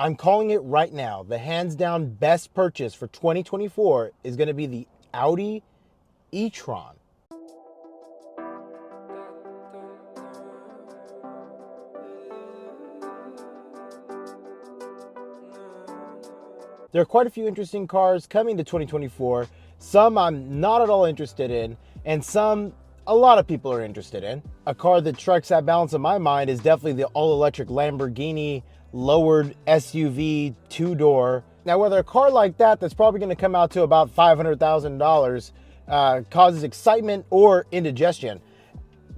I'm calling it right now. The hands down best purchase for 2024 is going to be the Audi e-tron. There are quite a few interesting cars coming to 2024. Some I'm not at all interested in, and some a lot of people are interested in. A car that strikes that balance in my mind is definitely the all-electric Lamborghini lowered SUV two-door. Now, whether a car like that's probably going to come out to about $500,000, causes excitement or indigestion,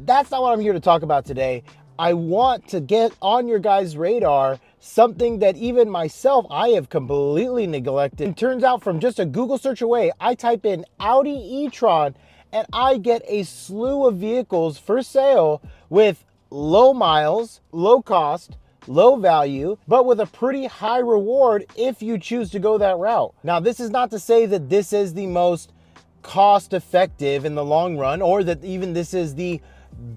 that's not what I'm here to talk about today. I want to get on your guys' radar something that even myself, I have completely neglected. It turns out from just a Google search away, I type in Audi e-tron and I get a slew of vehicles for sale with low miles, low cost, low value, but with a pretty high reward if you choose to go that route. Now, this is not to say that this is the most cost effective in the long run, or that even this is the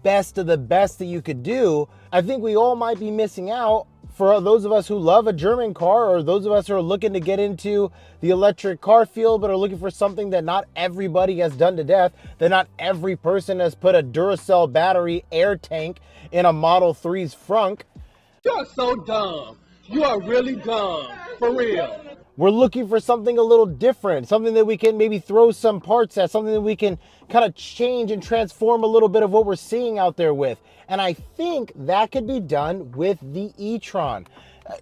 best of the best that you could do. I think we all might be missing out, for those of us who love a German car, or those of us who are looking to get into the electric car field but are looking for something that not everybody has done to death, that not every person has put a Duracell battery air tank in a Model 3's frunk. You're so dumb. You are really dumb, for real. We're looking for something a little different, something that we can maybe throw some parts at, something that we can kind of change and transform a little bit of what we're seeing out there with. And I think that could be done with the e-tron.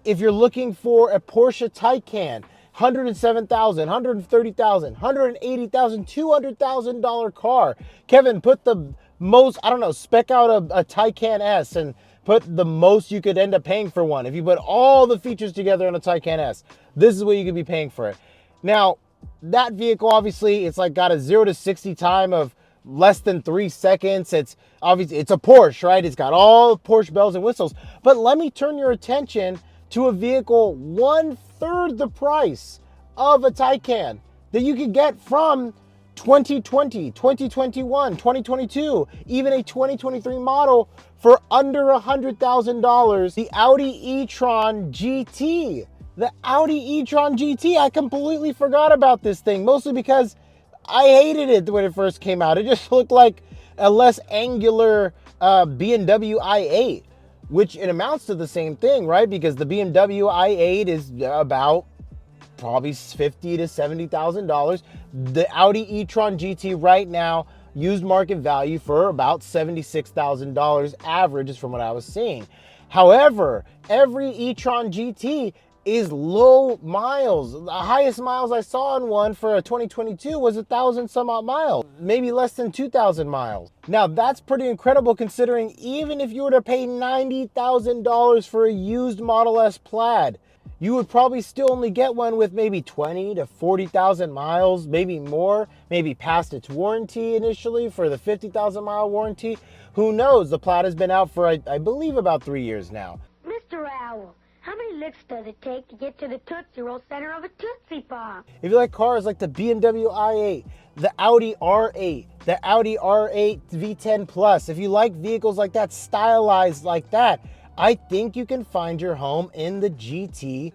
If you're looking for a Porsche Taycan, $107,000, $130,000, $180,000, $200,000 car. Kevin, put the most, I don't know, spec out a Taycan S and put the most you could end up paying for one. If you put all the features together on a Taycan S, this is what you could be paying for it. Now, that vehicle, obviously, it's like got a 0 to 60 time of less than 3 seconds. It's obviously, it's a Porsche, right? It's got all Porsche bells and whistles. But let me turn your attention to a vehicle 1/3 the price of a Taycan that you could get from 2020, 2021, 2022, even a 2023 model for under $100,000. The Audi e-tron GT. The Audi e-tron GT. I completely forgot about this thing, mostly because I hated it when it first came out. It just looked like a less angular BMW i8, which it amounts to the same thing, right? Because the BMW i8 is about probably $50,000 to $70,000. The Audi e-tron GT right now, used market value for about $76,000 average is from what I was seeing. However, every e-tron GT is low miles. The highest miles I saw on one for a 2022 was 1,000 some odd miles, maybe less than 2,000 miles. Now that's pretty incredible, considering even if you were to pay $90,000 for a used Model S Plaid, you would probably still only get one with maybe 20 to 40,000 miles, maybe more, maybe past its warranty initially for the 50,000 mile warranty. Who knows? The Plaid has been out for, I believe, about 3 years now. Mr. Owl, how many licks does it take to get to the Tootsie Roll center of a Tootsie Pop? If you like cars like the BMW i8, the Audi R8, the Audi R8 V10 Plus, if you like vehicles like that, stylized like that, I think you can find your home in the GT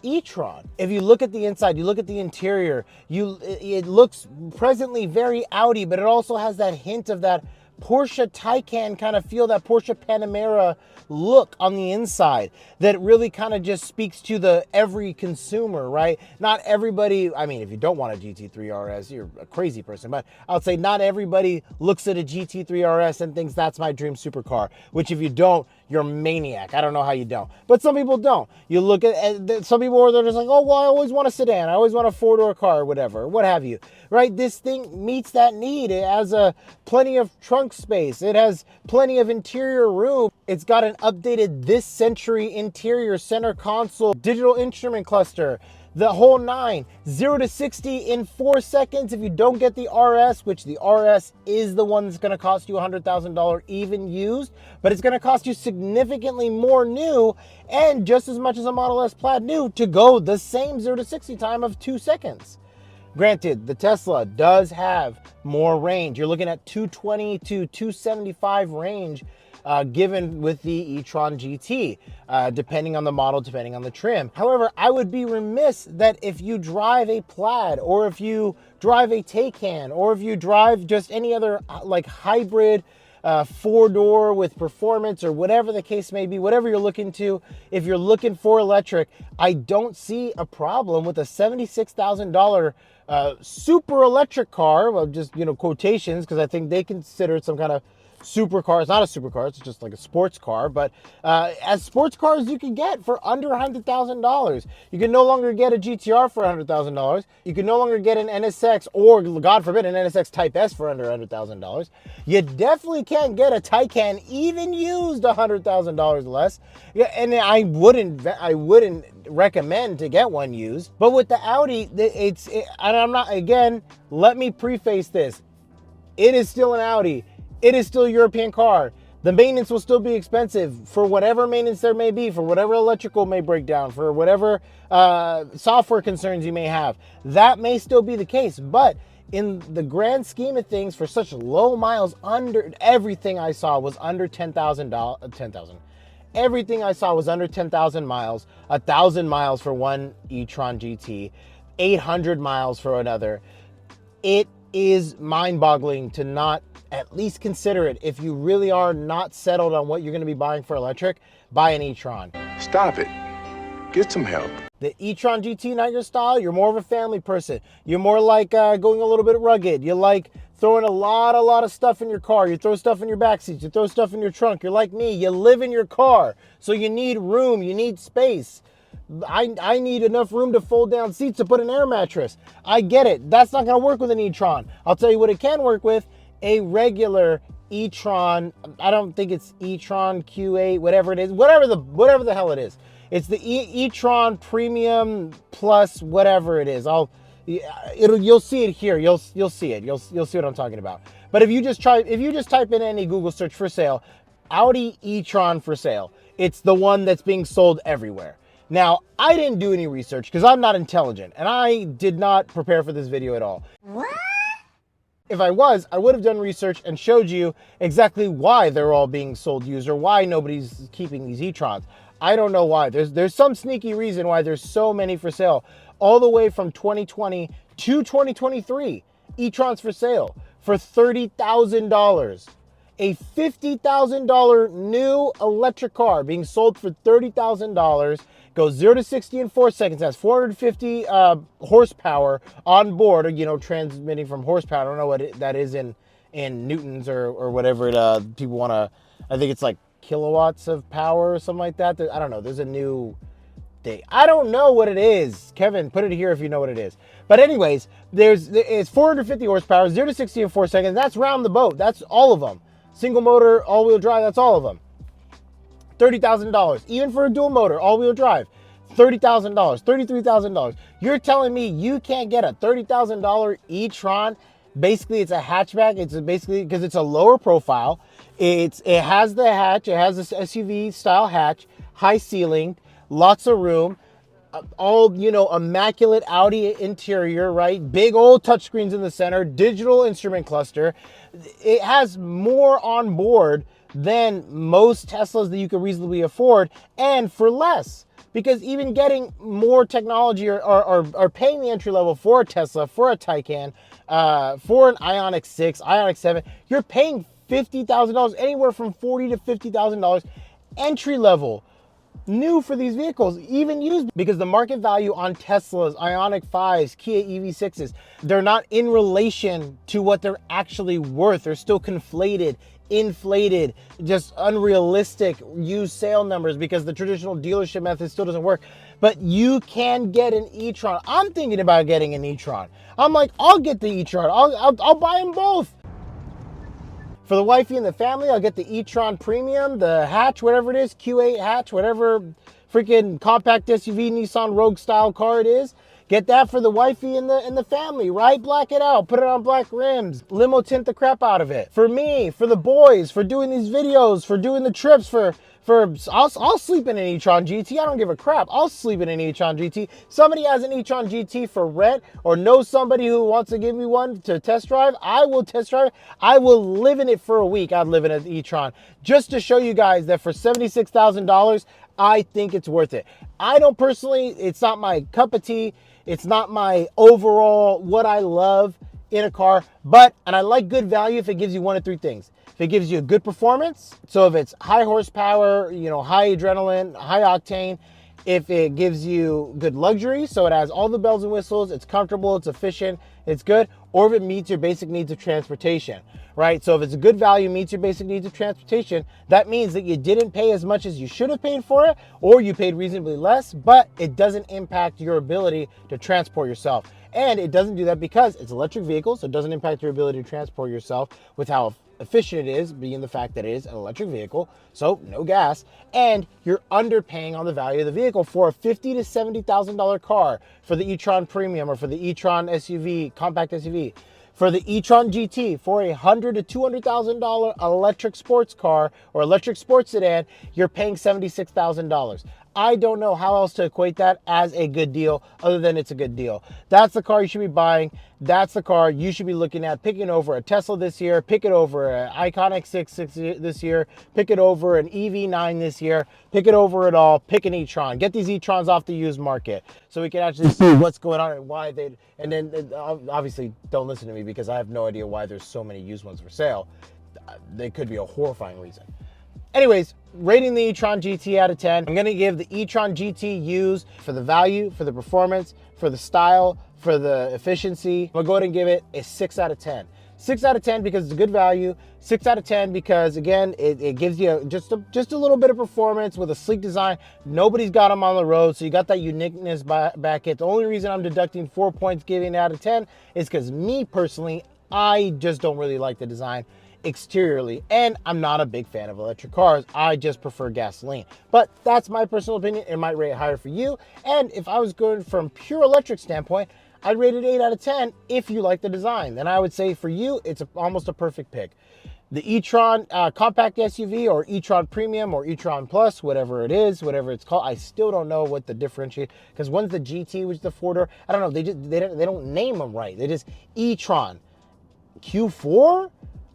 e-tron. If you look at the inside, you look at the interior, it looks presently very Audi, but it also has that hint of that Porsche Taycan kind of feel, that Porsche Panamera look on the inside that really kind of just speaks to the every consumer, right? Not everybody, I mean, if you don't want a GT3 RS, you're a crazy person, but I'll say not everybody looks at a GT3 RS and thinks that's my dream supercar, which if you don't, you're a maniac. I don't know how you don't, but some people don't. You look at some people are, they're just like, oh, well, I always want a sedan. I always want a four-door car or whatever, what have you, right? This thing meets that need. It has plenty of trunk space. It has plenty of interior room. It's got an updated this century interior, center console, digital instrument cluster, the whole nine. 0 to 60 in 4 seconds if you don't get the RS, which the RS is the one that's going to cost you $100,000 even used, but it's going to cost you significantly more new and just as much as a Model S Plaid new to go the same 0 to 60 time of 2 seconds. Granted, the Tesla does have more range. You're looking at 220 to 275 range given with the e-tron GT, depending on the model, depending on the trim. However, I would be remiss that if you drive a Plaid, or if you drive a Taycan, or if you drive just any other like hybrid four-door with performance, or whatever the case may be, whatever you're looking to, if you're looking for electric, I don't see a problem with a $76,000 super electric car. Well, just, you know, quotations, because I think they consider it some kind of supercar. It's not a supercar, it's just like a sports car, but as sports cars you can get for under $100,000. You can no longer get a GTR for $100,000. You can no longer get an NSX, or God forbid, an NSX Type S for under $100,000. You definitely can't get a Taycan, even used, $100,000 less. Yeah, and I wouldn't recommend to get one used. But with the Audi, and I'm not, again, let me preface this. It is still an Audi. It is still a European car. The maintenance will still be expensive for whatever maintenance there may be, for whatever electrical may break down, for whatever software concerns you may have. That may still be the case, but in the grand scheme of things, for such low miles, everything I saw was under 10,000. Everything I saw was under 10,000 miles, 1,000 miles for one e-tron GT, 800 miles for another. It is mind-boggling to not at least consider it. If you really are not settled on what you're going to be buying for electric, buy an e-tron. Stop it. Get some help. The e-tron GT, not your style. You're more of a family person. You're more like going a little bit rugged. You like throwing a lot of stuff in your car. You throw stuff in your back seats. You throw stuff in your trunk. You're like me. You live in your car, so you need room. You need space. I need enough room to fold down seats to put an air mattress. I get it. That's not going to work with an e-tron. I'll tell you what it can work with: a regular e-tron. I don't think it's e-tron Q8, whatever it is, whatever the hell it is. It's the e-tron Premium Plus, whatever it is. You'll see it here. You'll see it. You'll see what I'm talking about. But if you just type in any Google search for sale, Audi e-tron for sale, it's the one that's being sold everywhere. Now, I didn't do any research because I'm not intelligent, and I did not prepare for this video at all. What? If I was, I would have done research and showed you exactly why they're all being sold used, or why nobody's keeping these e-trons. I don't know why. There's some sneaky reason why there's so many for sale. All the way from 2020 to 2023, e-trons for sale for $30,000. A $50,000 new electric car being sold for $30,000, goes 0 to 60 in 4 seconds, has 450 horsepower on board, or, you know, transmitting from horsepower. I don't know what that is in newtons or whatever people want to, I think it's like kilowatts of power or something like that. I don't know. There's a new thing. I don't know what it is. Kevin, put it here if you know what it is. But anyways, it's 450 horsepower, 0 to 60 in 4 seconds. That's round the boat. That's all of them. Single motor, all-wheel drive, that's all of them. $30,000. Even for a dual motor, all-wheel drive, $30,000, $33,000. You're telling me you can't get a $30,000 e-tron? Basically, it's a hatchback. It's basically, because it's a lower profile. It has the hatch. It has this SUV style hatch, high ceiling, lots of room, all, you know, immaculate Audi interior, right? Big old touchscreens in the center, digital instrument cluster. It has more on board than most Teslas that you could reasonably afford, and for less. Because even getting more technology or paying the entry level for a Tesla, for a Taycan, for an Ioniq 6, Ioniq 7, you're paying $50,000, anywhere from $40,000 to $50,000 entry level, new for these vehicles, even used, because the market value on Teslas, Ioniq 5s, Kia EV6s, they're not in relation to what they're actually worth. They're still conflated, inflated, just unrealistic used sale numbers, because the traditional dealership method still doesn't work. But you can get an e-tron. I'm thinking about getting an e-tron. I'm like, I'll get the e-tron. I'll buy them both. For the wifey and the family, I'll get the e-tron Premium, the hatch, whatever it is, Q8 hatch, whatever freaking compact SUV Nissan Rogue style car it is. Get that for the wifey and the family, right? Black it out, put it on black rims, limo tint the crap out of it. For me, for the boys, for doing these videos, for doing the trips, for I'll sleep in an e-tron GT. I don't give a crap. I'll sleep in an e-tron GT. Somebody has an e-tron GT for rent or knows somebody who wants to give me one to test drive, I will test drive. I will live in it for a week. I'd live in an e-tron just to show you guys that for $76,000, I think it's worth it. I don't personally, it's not my cup of tea. It's not my overall what I love in a car, and I like good value if it gives you one of three things. If it gives you a good performance, so if it's high horsepower, high adrenaline, high octane, if it gives you good luxury, so it has all the bells and whistles, it's comfortable, it's efficient, it's good, or if it meets your basic needs of transportation, right? So if it's a good value, meets your basic needs of transportation, that means that you didn't pay as much as you should have paid for it, or you paid reasonably less, but it doesn't impact your ability to transport yourself. And it doesn't do that because it's an electric vehicle, so it doesn't impact your ability to transport yourself with how efficient it is, being the fact that it is an electric vehicle, so no gas, and you're underpaying on the value of the vehicle for a $50,000 to $70,000 car for the e-tron Premium or for the e-tron SUV, compact SUV. For the e-tron GT, for a $100,000 to $200,000 electric sports car or electric sports sedan, you're paying $76,000. I don't know how else to equate that as a good deal other than it's a good deal. That's the car you should be buying. That's the car you should be looking at, picking over a Tesla this year, pick it over an Iconic 6 this year, pick it over an EV9 this year, pick it over it all, pick an e-tron. Get these e-trons off the used market so we can actually see what's going on and why they, and then obviously don't listen to me because I have no idea why there's so many used ones for sale. They could be a horrifying reason. Anyways, rating the e-tron GT out of 10, I'm gonna give the e-tron GT used for the value, for the performance, for the style, for the efficiency. I'm gonna go ahead and give it a 6 out of 10. 6 out of 10 because it's a good value. 6 out of 10 because, again, it gives you just a little bit of performance with a sleek design. Nobody's got them on the road, so you got that uniqueness back it. The only reason I'm deducting 4 points giving it out of 10 is because me personally, I just don't really like the design exteriorly, and I'm not a big fan of electric cars. I just prefer gasoline, but that's my personal opinion. It might rate higher for you, and if I was going from pure electric standpoint, I'd rate it 8 out of 10 if you like the design. Then I would say for you, it's almost a perfect pick. The e-tron compact SUV or e-tron Premium or e-tron Plus, whatever it is, whatever it's called, I still don't know what the differentiate, because one's the GT, which is the 4-door. I don't know, they don't name them right. They just e-tron Q4.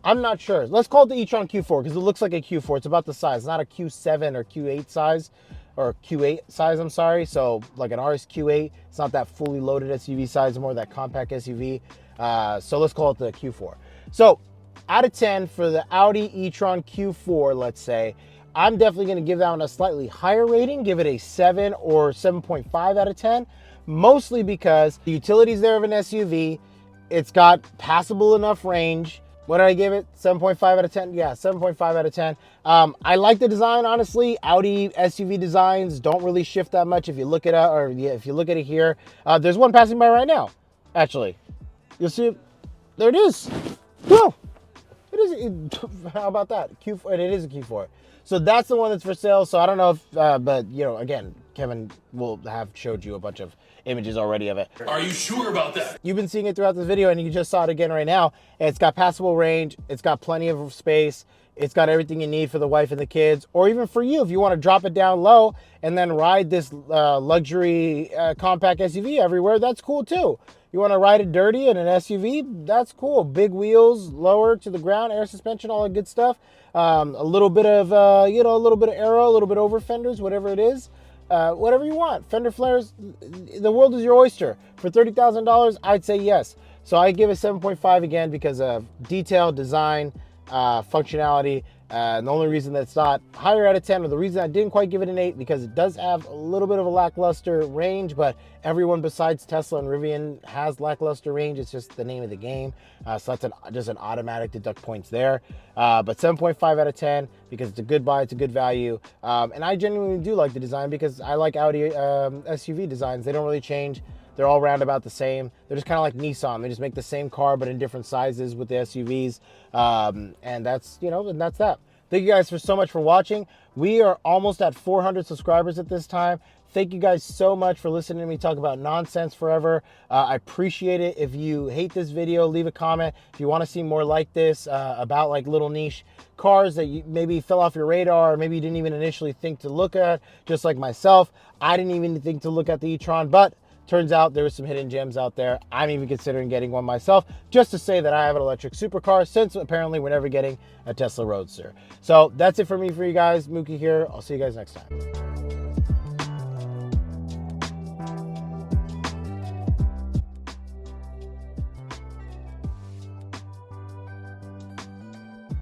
I'm not sure. Let's call it the e-tron Q4 because it looks like a Q4. It's about the size. It's not a Q7 or Q8 size, or Q8 size, I'm sorry. So like an RS Q8, it's not that fully loaded SUV size, more that compact SUV. So let's call it the Q4. So out of 10 for the Audi e-tron Q4, let's say, I'm definitely going to give that one a slightly higher rating, give it a 7 or 7.5 out of 10, mostly because the utility's there of an SUV. It's got passable enough range. What did I give it? 7.5 out of 10? Yeah, 7.5 out of 10. I like the design, honestly. Audi SUV designs don't really shift that much if you look at it, or if you look at it here. There's one passing by right now, actually. You'll see it. There it is. Whoa! It is. How about that? Q4. It is a Q4. So that's the one that's for sale. So I don't know if, but again, Kevin will have showed you a bunch of images already of it. Are you sure about that? You've been seeing it throughout this video and you just saw it again right now. It's got passable range. It's got plenty of space. It's got everything you need for the wife and the kids, or even for you if you want to drop it down low and then ride this luxury compact SUV everywhere. That's cool too. You want to ride it dirty in an SUV? That's cool. Big wheels, lower to the ground, air suspension, all that good stuff. A little bit of a little bit of aero, a little bit over fenders, whatever it is. Whatever you want. Fender flares, the world is your oyster. For $30,000, I'd say yes. So I give it 7.5 again because of detail, design, functionality. And the only reason that's not higher out of 10, or the reason I didn't quite give it an 8, because it does have a little bit of a lackluster range, but everyone besides Tesla and Rivian has lackluster range. It's just the name of the game. So that's just an automatic deduct points there. But 7.5 out of 10 because it's a good buy, it's a good value. And I genuinely do like the design because I like Audi SUV designs. They don't really change. They're all round about the same. They're just kind of like Nissan. They just make the same car, but in different sizes with the SUVs. And that's, and that's that. Thank you guys so much for watching. We are almost at 400 subscribers at this time. thank you guys so much for listening to me talk about nonsense forever. I appreciate it. If you hate this video, leave a comment. If you want to see more like this, about like little niche cars that you maybe fell off your radar, or maybe you didn't even initially think to look at, just like myself. I didn't even think to look at the e-tron, but turns out there was some hidden gems out there. I'm even considering getting one myself, just to say that I have an electric supercar, since apparently we're never getting a Tesla Roadster. So that's it for me for you guys. Mookie here. I'll see you guys next time.